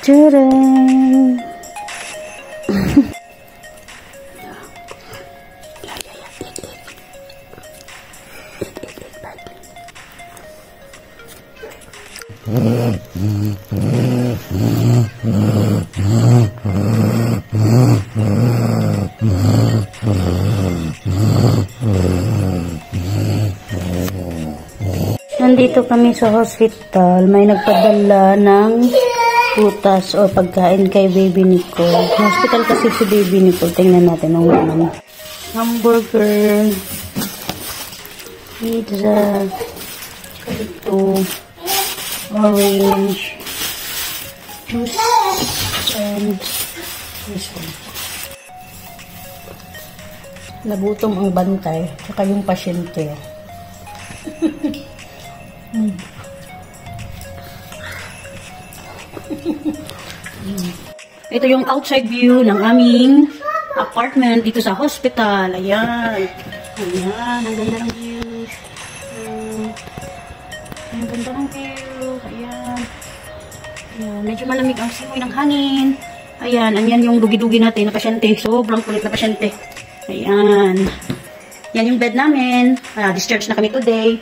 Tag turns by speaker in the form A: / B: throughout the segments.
A: Tadam! Nandito kami sa hospital. May nagpadala ng putas o pagkain kay baby Nicole. Hospital kasi si baby Nicole. Tingnan natin ang laman. Hamburger, pizza, ito, orange, juice, and this one. Nagutom ang bantay, saka yung pasyente. Ito yung outside view ng aming apartment dito sa hospital. Ayan. Ayan. Ang ganda ng view. Ang ganda ng view. Ayan. Ayan. Medyo malamig ang simoy ng hangin. Ayan. Ayan yung dugi-dugi natin na pasyente. Sobrang kulit na pasyente. Ayan. Yan yung bed namin. Discharge na kami today.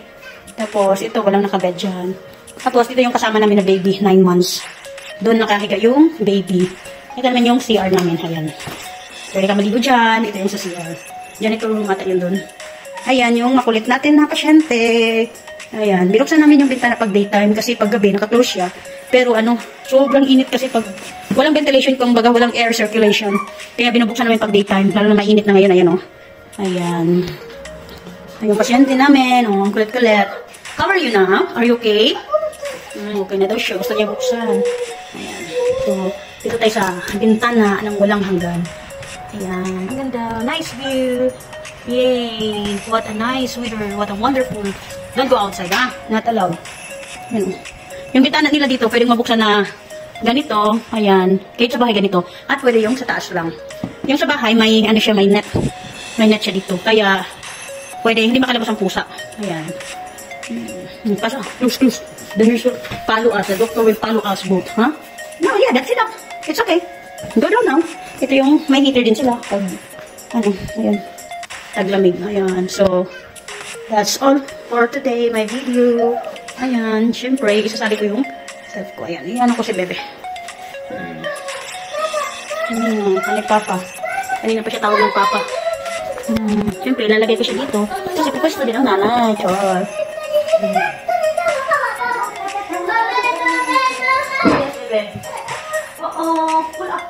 A: Tapos, ito, walang nakabed dyan. Tapos, ito yung kasama namin na baby, 9 months. Doon nakahiga yung baby. Ito naman yung CR namin, ayan. Pwede ka maligo dyan, ito yung sa CR. Dyan ito rumata yun doon. Ayan, yung makulit natin na pasyente. Ayan, binuksan namin yung bintana pag daytime kasi pag gabi, naka-close siya. Pero ano, sobrang init kasi pag walang ventilation, kung baga walang air circulation. Kaya binubuksan namin pag daytime, lalo na mainit na ngayon, ayan o. Ayan. Ay, yung pasyente namin, ang kulit-kulit. How are you now? Are you okay? Okay na daw siya. Gusto niya buksan. Ayan. So, dito tayo sa bintana ng walang hanggan. Ayan. Ang ganda. Nice view. Yay. What a nice weather. What a wonderful. Don't go outside, ha? Not allowed. Ayan. Yung bintana nila dito, pwedeng mabuksan na ganito. Ayan. Kahit sa bahay ganito. At pwede yung sa taas lang. Yung sa bahay, may, ano siya, may net. May net siya dito. Kaya, pwede, hindi makalabas ang pusa. Ayan. Pasa, close. The nurse will follow us. The doctor will follow us both. Huh? No, yeah, that's enough. It's okay. Go down now. Ito yung, may heater din sila. Pag, ano, ayan. Taglamig. Ayan. So, that's all for today. My video. Ayan. Siyempre, isasali ko yung self ko. Ayan. Iyan ako si bebe. Kani papa. Kanina pa siya tawag ng papa. Siyempre, lalagay ko siya dito. Kasi pupwesto din ang nanay. Char. Pull up.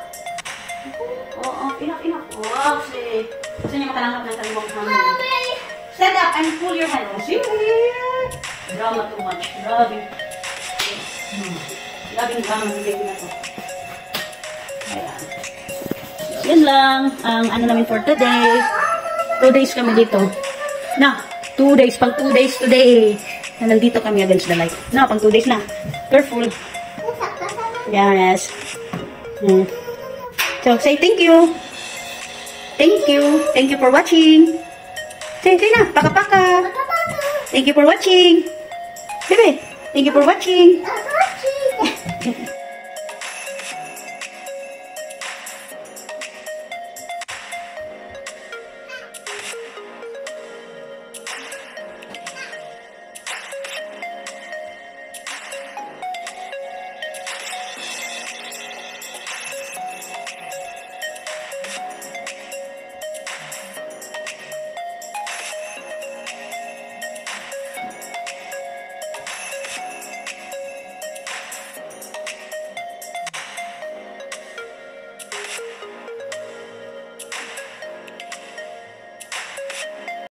A: Enough. Wow, say. Gusto niya makalanggap ng kaliwang hangin. Stand up and pull your hand. Oh, see? Drama too much. Grabe. Grabing drama ng baby na to. Ayan. Yan lang ang ano namin for today. 2 days kami dito. Na, 2 days. Pang 2 days today. Na nandito kami against the light. Na, pang 2 days na. Careful. Yes. So, say thank you. Thank you. Thank you for watching. Say na. Paka-paka. Thank you for watching. Bebe, thank you for watching.